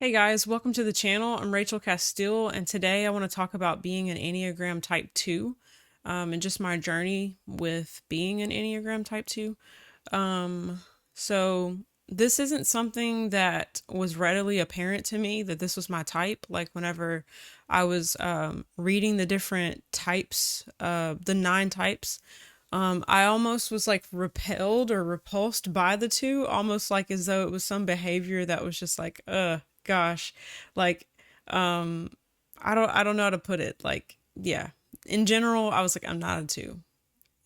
Hey guys, welcome to the channel. I'm Rachel Castile, and today I want to talk about being an Enneagram Type 2 and just my journey with being an Enneagram Type 2. Um, so, this isn't something that was readily apparent to me that this was my type. Like, whenever I was reading the different types, the 9 types, I almost was like repelled or repulsed by the two, almost like as though it was some behavior that was just like, gosh, like, um, I don't know how to put it. Like, yeah, in general, I was like, I'm not a two,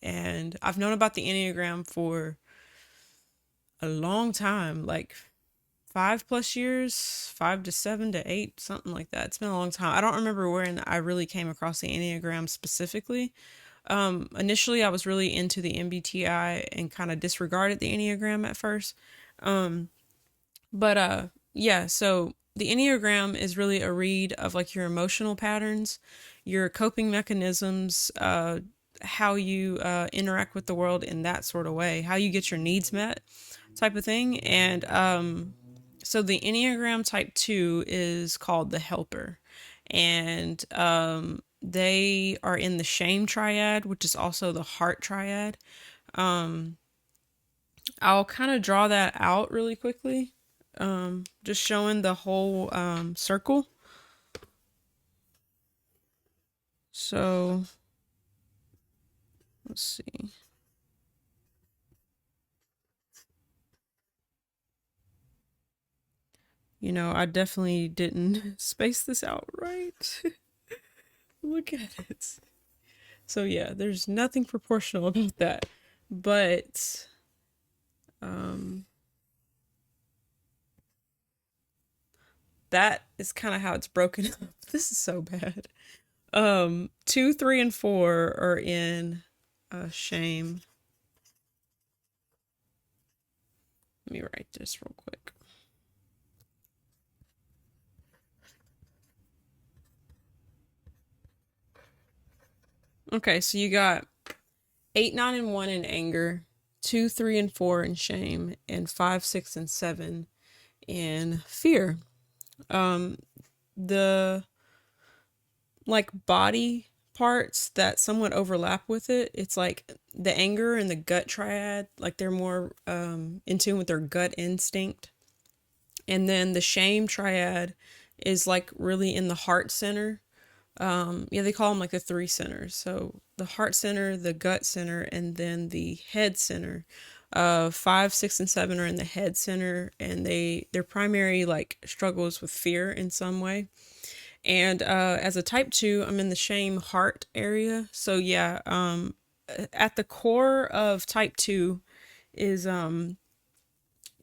and I've known about the Enneagram for a long time, like 5 plus years, 5 to 7 to 8, something like that. It's been a long time. I don't remember when I really came across the Enneagram specifically. Initially, I was really into the MBTI and kind of disregarded the Enneagram at first. Um, but yeah, so the Enneagram is really a read of like your emotional patterns, your coping mechanisms, how you interact with the world in that sort of way, how you get your needs met, type of thing. And so the Enneagram Type 2 is called the Helper. And they are in the shame triad, which is also the heart triad. Um, I'll kind of draw that out really quickly, just showing the whole circle. So let's see. I definitely didn't space this out right. Look at it. So yeah, there's nothing proportional about that. But um that is kind of how it's broken up. This is so bad. 2, 3, and 4 are in shame. Let me write this real quick. Okay, so you got 8, 9, and 1 in anger, 2, 3, and 4 in shame, and 5, 6, and 7 in fear. The like body parts that somewhat overlap with it, it's like the anger and the gut triad, like they're more in tune with their gut instinct. And then the shame triad is like really in the heart center. Yeah, they call them like the 3 centers. So the heart center, the gut center, and then the head center. 5, 6, and 7 are in the head center, and their primary like struggles with fear in some way. And as a type 2, I'm in the shame heart area. So yeah, at the core of type 2 is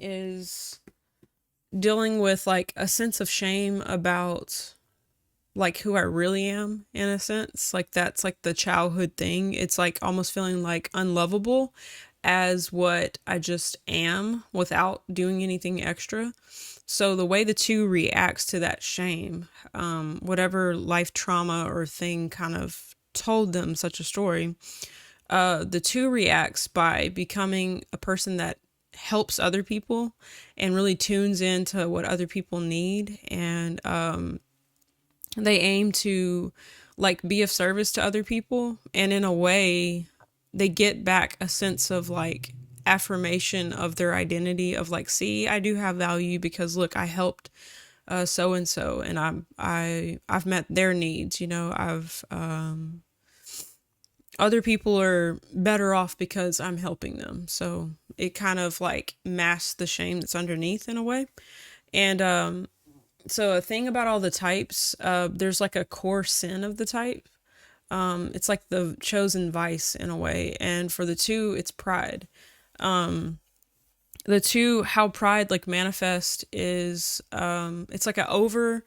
is dealing with like a sense of shame about like who I really am, in a sense. Like that's like the childhood thing. It's like almost feeling like unlovable as what I just am without doing anything extra. So the way the two reacts to that shame, whatever life trauma or thing kind of told them such a story, the two reacts by becoming a person that helps other people and really tunes into what other people need. And they aim to like be of service to other people. And in a way, they get back a sense of like affirmation of their identity of like, see, I do have value because look, I helped so and so, and I've met their needs. I've other people are better off because I'm helping them. So it kind of like masks the shame that's underneath in a way. And so a thing about all the types, there's like a core sin of the type. It's like the chosen vice in a way. And for the two, it's pride. The two, how pride like manifest is, it's like a over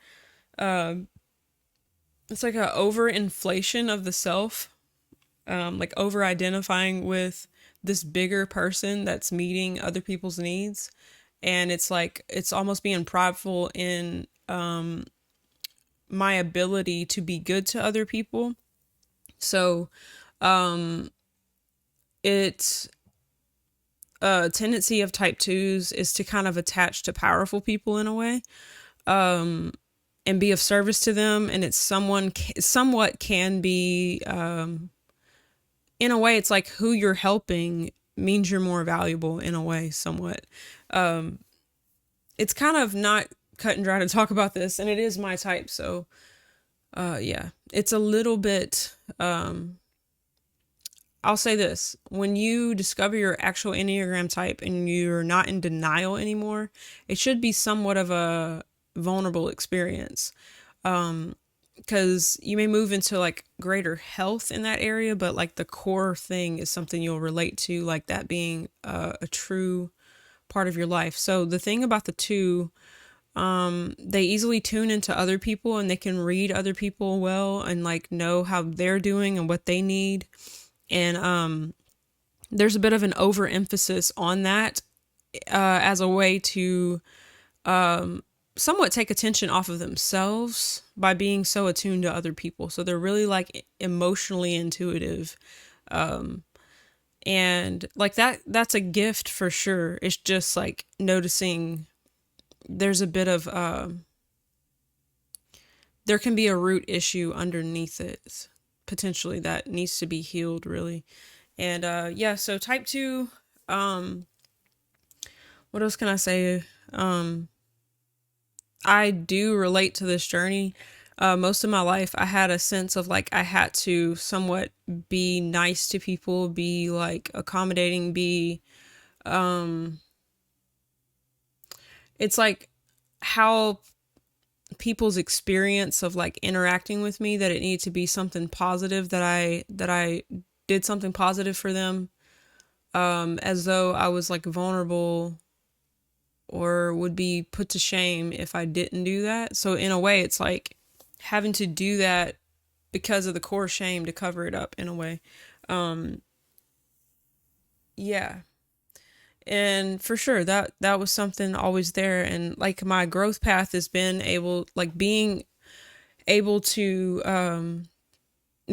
inflation of the self, like over identifying with this bigger person that's meeting other people's needs. And it's like, it's almost being prideful in my ability to be good to other people. So it's a tendency of type twos is to kind of attach to powerful people in a way. and be of service to them, and it's somewhat can be, in a way, it's like who you're helping means you're more valuable in a way, somewhat. It's kind of not cut and dry to talk about this, and it is my type, so yeah, it's a little bit, I'll say this: when you discover your actual Enneagram type and you're not in denial anymore, it should be somewhat of a vulnerable experience. Because you may move into like greater health in that area, but like the core thing is something you'll relate to, like that being a true part of your life. So the thing about the two, they easily tune into other people and they can read other people well and like know how they're doing and what they need. And there's a bit of an overemphasis on that as a way to somewhat take attention off of themselves by being so attuned to other people. So they're really like emotionally intuitive. And like that's a gift for sure. It's just like noticing there's a bit of, there can be a root issue underneath it potentially that needs to be healed, really. And yeah, so type 2, what else can I say? I do relate to this journey. Most of my life, I had a sense of like I had to somewhat be nice to people, be like accommodating, be, it's like how people's experience of like interacting with me, that it needed to be something positive, that I did something positive for them, as though I was like vulnerable or would be put to shame if I didn't do that. So in a way, it's like having to do that because of the core shame to cover it up in a way. Yeah. And for sure that was something always there. And like my growth path has been being able to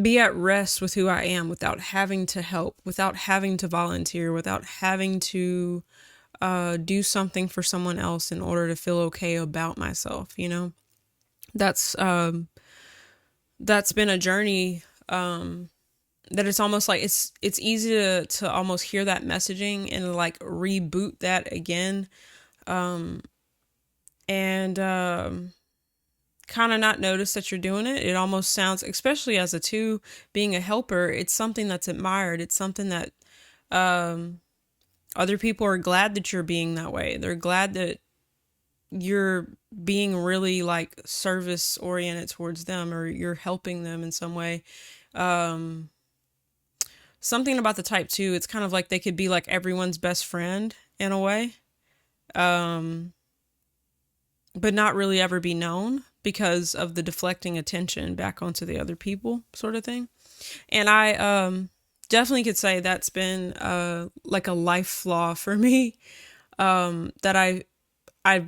be at rest with who I am without having to help, without having to volunteer, without having to do something for someone else in order to feel okay about myself, you know? That's that's been a journey, that it's almost like it's easy to almost hear that messaging and like reboot that again, and kind of not notice that you're doing it. It almost sounds, especially as a 2, being a helper, it's something that's admired. It's something that other people are glad that you're being that way. They're glad that you're being really like service oriented towards them, or you're helping them in some way. Something about the type 2, it's kind of like they could be like everyone's best friend in a way, but not really ever be known because of the deflecting attention back onto the other people sort of thing. And I definitely could say that's been like a life flaw for me, that I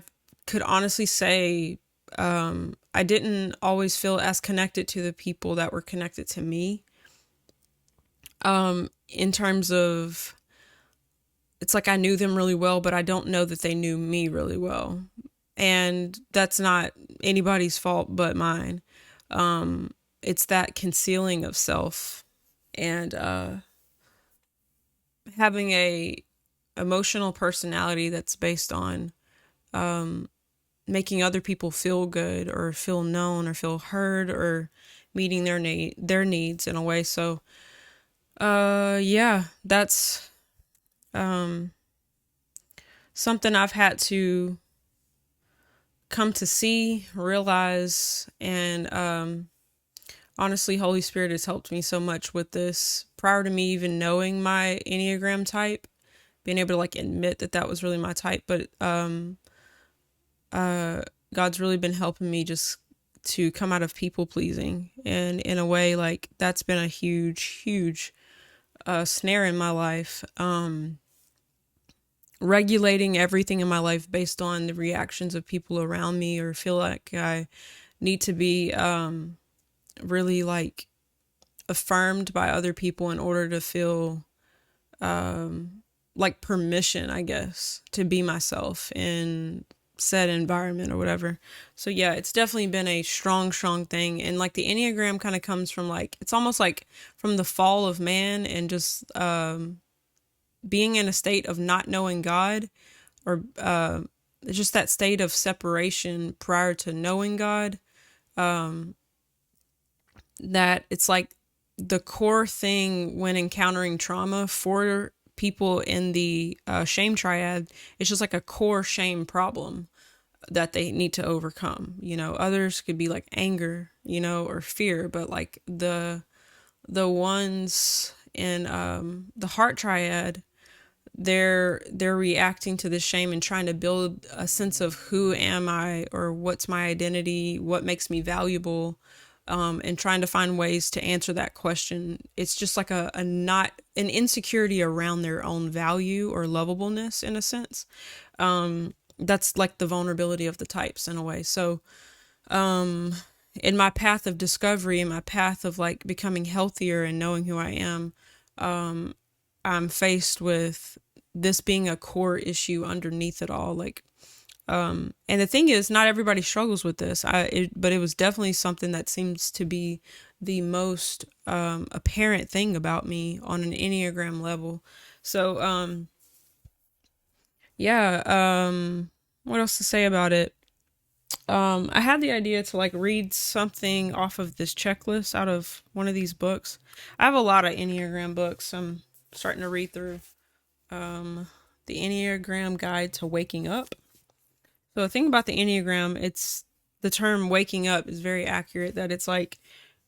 could honestly say, I didn't always feel as connected to the people that were connected to me, in terms of, it's like I knew them really well, but I don't know that they knew me really well. And that's not anybody's fault but mine. It's that concealing of self and having a emotional personality that's based on making other people feel good or feel known or feel heard or meeting their needs in a way. So yeah, that's something I've had to come to see, realize, and honestly, Holy Spirit has helped me so much with this. Prior to me even knowing my Enneagram type, being able to like admit that that was really my type, but God's really been helping me just to come out of people pleasing, and in a way, like that's been a huge snare in my life. Regulating everything in my life based on the reactions of people around me, or feel like I need to be really like affirmed by other people in order to feel like permission, I guess, to be myself in said environment or whatever. So yeah, it's definitely been a strong, strong thing. And like the Enneagram kind of comes from like, it's almost like from the fall of man and just being in a state of not knowing God, or just that state of separation prior to knowing God. That it's like the core thing when encountering trauma for people in the shame triad. It's just like a core shame problem that they need to overcome. Others could be like anger, or fear, but like the ones in the heart triad, they're reacting to this shame and trying to build a sense of who am I, or what's my identity, what makes me valuable, and trying to find ways to answer that question. It's just like a not an insecurity around their own value or lovableness in a sense. That's like the vulnerability of the types in a way. So in my path of discovery, in my path of like becoming healthier and knowing who I am, I'm faced with this being a core issue underneath it all. Like, and the thing is, not everybody struggles with this. But it was definitely something that seems to be the most apparent thing about me on an Enneagram level. So, yeah. What else to say about it? I had the idea to like read something off of this checklist out of one of these books. I have a lot of Enneagram books I'm starting to read through. The Enneagram Guide to Waking Up. So the thing about the Enneagram, it's the term waking up is very accurate, that it's like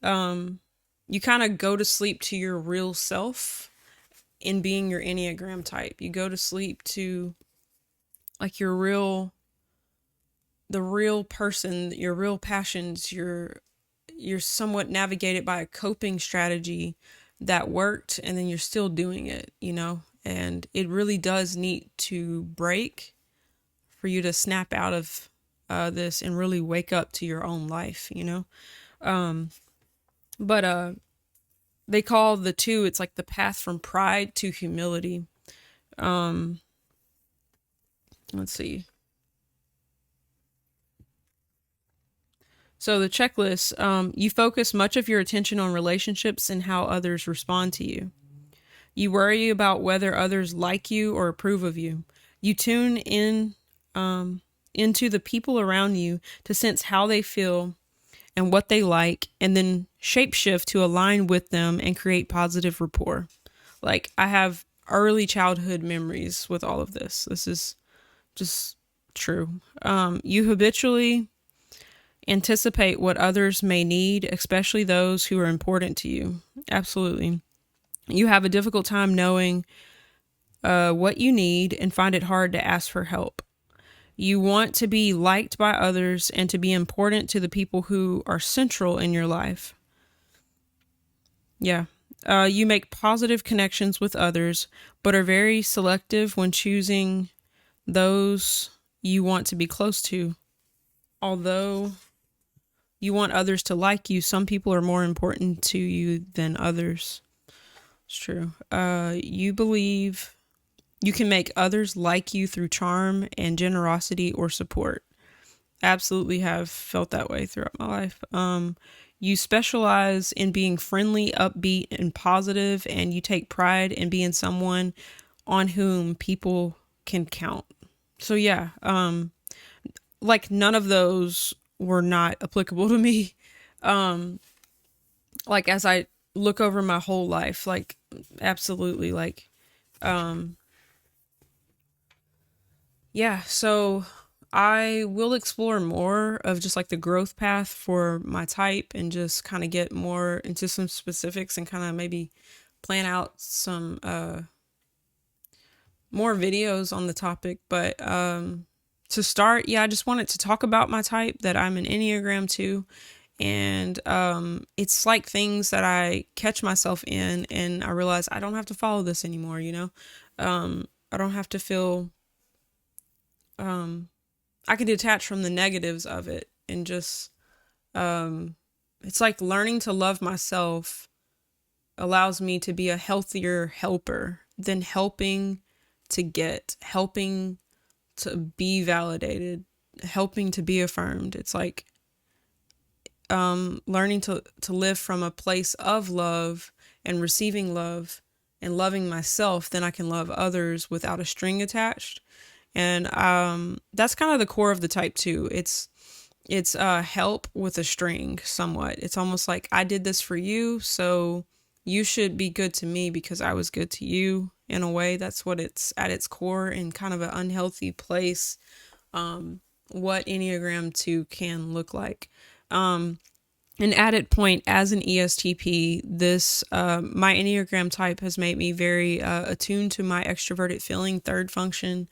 you kind of go to sleep to your real self in being your Enneagram type. You go to sleep to like the real person, your real passions. You're somewhat navigated by a coping strategy that worked, and then you're still doing it, and it really does need to break for you to snap out of this and really wake up to your own life, but they call the two, it's like the path from pride to humility. Let's see. So the checklist, you focus much of your attention on relationships and how others respond to you. You worry about whether others like you or approve of you. You tune in into the people around you to sense how they feel and what they like, and then shapeshift to align with them and create positive rapport. Like, I have early childhood memories with all of this. This is just true. You habitually anticipate what others may need, especially those who are important to you. Absolutely. You have a difficult time knowing what you need and find it hard to ask for help. You want to be liked by others and to be important to the people who are central in your life. Yeah. You make positive connections with others, but are very selective when choosing those you want to be close to. Although you want others to like you, some people are more important to you than others. It's true. You believe you can make others like you through charm and generosity or support. Absolutely have felt that way throughout my life. You specialize in being friendly, upbeat, and positive, and you take pride in being someone on whom people can count. So yeah, like none of those were not applicable to me. Like as I look over my whole life, like absolutely, like, yeah. So I will explore more of just like the growth path for my type and just kind of get more into some specifics and kind of maybe plan out some more videos on the topic. But to start, yeah, I just wanted to talk about my type, that I'm an Enneagram 2. And it's like things that I catch myself in and I realize I don't have to follow this anymore, I don't have to feel I can detach from the negatives of it and just it's like learning to love myself allows me to be a healthier helper than helping to be validated. helping to be affirmed. It's like learning to live from a place of love and receiving love and loving myself, then I can love others without a string attached. And that's kind of the core of the type 2. It's help with a string somewhat. It's almost like I did this for you, so you should be good to me because I was good to you. In a way, that's what it's at its core, in kind of an unhealthy place. What Enneagram 2 can look like. An added point as an ESTP, this my Enneagram type has made me very attuned to my extroverted feeling, third function.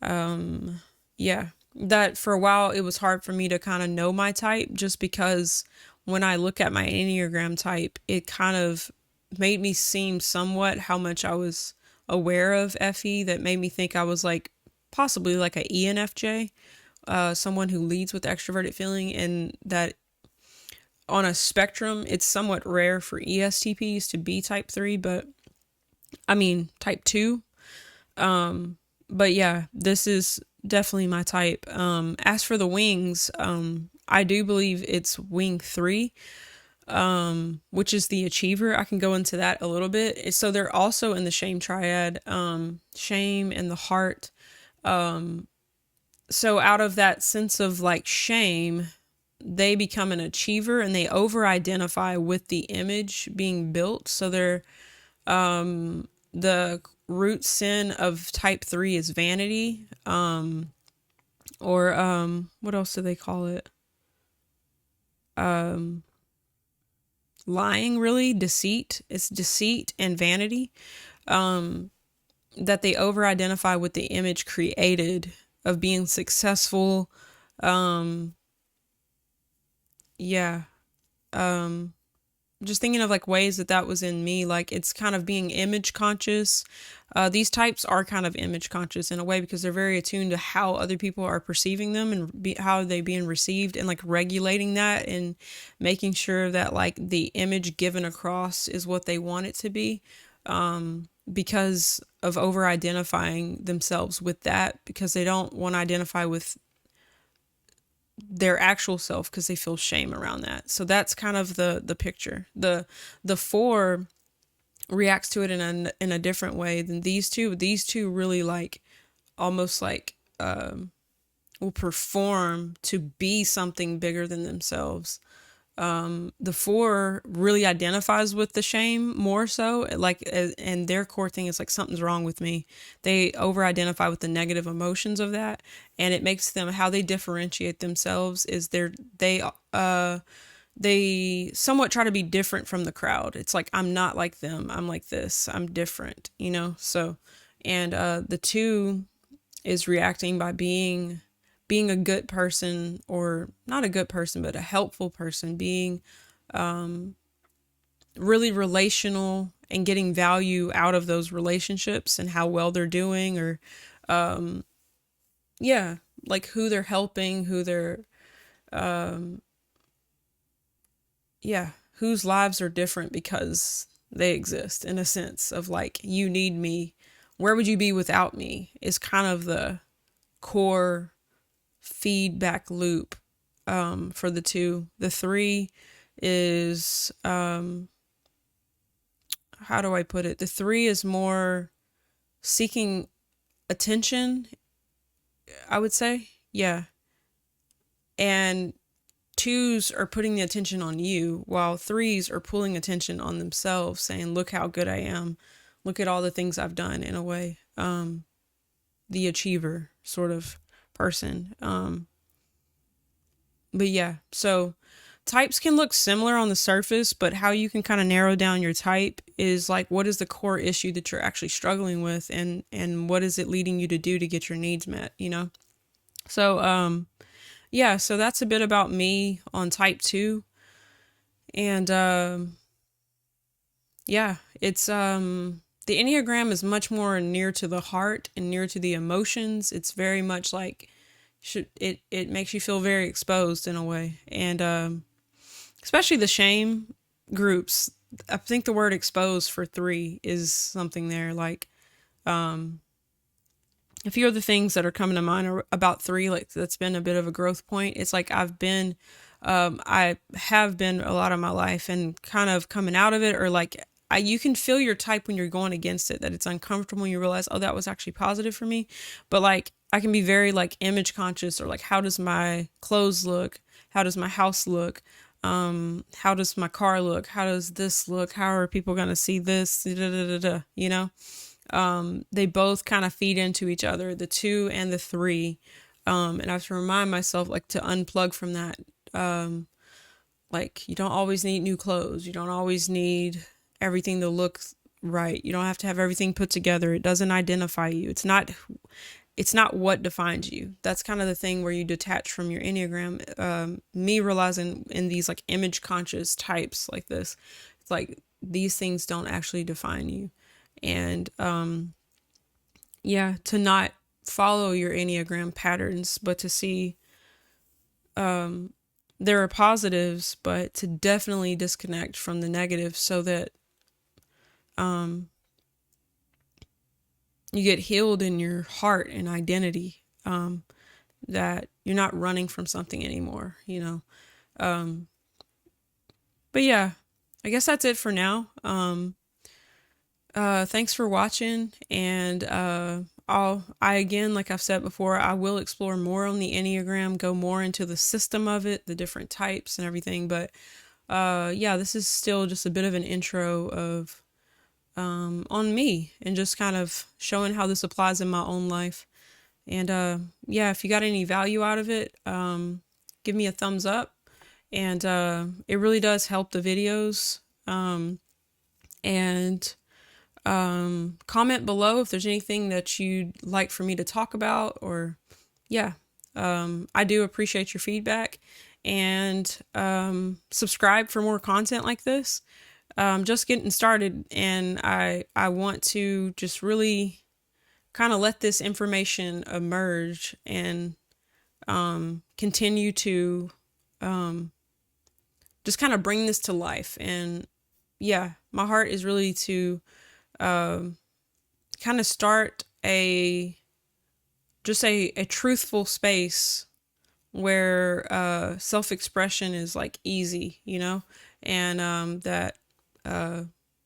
Yeah, that for a while it was hard for me to kind of know my type, just because when I look at my Enneagram type, it kind of made me seem somewhat how much I was aware of FE, that made me think I was like possibly like a ENFJ, someone who leads with extroverted feeling, and that on a spectrum, it's somewhat rare for ESTPs to be type 3, but I mean, type 2. But yeah, this is definitely my type. As for the wings, I do believe it's wing 3, which is the achiever. I can go into that a little bit. So they're also in the shame triad, shame and the heart. So out of that sense of like shame, they become an achiever and they over identify with the image being built. So they're, the root sin of type 3 is vanity, or what else do they call it? Lying, really, deceit. It's deceit and vanity, that they over identify with the image created of being successful. Yeah. Just thinking of like ways that was in me, like it's kind of being image conscious. These types are kind of image conscious in a way because they're very attuned to how other people are perceiving them and how they being received, and like regulating that and making sure that like the image given across is what they want it to be, because of over identifying themselves with that, because they don't want to identify with their actual self because they feel shame around that. So that's kind of the picture. The 4 reacts to it in a different way than these two. These two really like almost like will perform to be something bigger than themselves. The 4 really identifies with the shame more so, like, and their core thing is like something's wrong with me. They over identify with the negative emotions of that, and it makes them, how they differentiate themselves is they somewhat try to be different from the crowd. It's like, I'm not like them, I'm like this, I'm different, so. And the 2 is reacting by being a good person, or not a good person, but a helpful person, being really relational and getting value out of those relationships and how well they're doing, or yeah, like who they're helping, who they're yeah, whose lives are different because they exist, in a sense of like, you need me, where would you be without me, is kind of the core feedback loop for the 2. The 3 is how do I put it? The 3 is more seeking attention, I would say. Yeah. And 2s are putting the attention on you, while 3s are pulling attention on themselves, saying, look how good I am. Look at all the things I've done, in a way. The achiever sort of person. But yeah, so types can look similar on the surface, but how you can kind of narrow down your type is like, what is the core issue that you're actually struggling with, and what is it leading you to do to get your needs met, So yeah, so that's a bit about me on type 2. And yeah, it's the Enneagram is much more near to the heart and near to the emotions. It's very much like, it makes you feel very exposed in a way. And especially the shame groups, I think the word exposed for 3 is something there, like a few of the things that are coming to mind are about three, like that's been a bit of a growth point. It's like I have been a lot of my life and kind of coming out of it, or like you can feel your type when you're going against it, that it's uncomfortable and you realize, oh, that was actually positive for me. But like, I can be very like image conscious, or like, how does my clothes look? How does my house look? How does my car look? How does this look? How are people going to see this? Da, da, da, da, you know? They both kind of feed into each other, the two and the three. And I have to remind myself like to unplug from that. Like, you don't always need new clothes. You don't always need everything to look right. You don't have to have everything put together. It doesn't identify you. It's not what defines you. That's kind of the thing where you detach from your Enneagram. Me realizing in these like image conscious types like this, it's like these things don't actually define you. And yeah, to not follow your Enneagram patterns, but to see there are positives, but to definitely disconnect from the negatives, so that you get healed in your heart and identity, that you're not running from something anymore, you know. But yeah, I guess that's it for now. Thanks for watching, and I again, like I've said before, I will explore more on the Enneagram, go more into the system of it, the different types and everything. But yeah, this is still just a bit of an intro of on me, and just kind of showing how this applies in my own life. And yeah, if you got any value out of it, give me a thumbs up, and it really does help the videos. And comment below if there's anything that you'd like for me to talk about, or yeah, I do appreciate your feedback, and subscribe for more content like this. Just getting started, and I want to just really kind of let this information emerge, and continue to just kind of bring this to life. And yeah, my heart is really to kind of start a truthful space where self-expression is like easy, you know. And that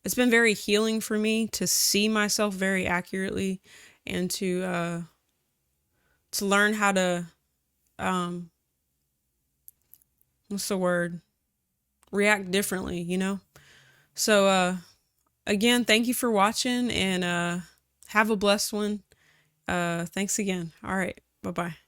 it's been very healing for me to see myself very accurately, and to learn how to what's the word, react differently, you know. So again, thank you for watching, and have a blessed one. Thanks again. All right, bye bye.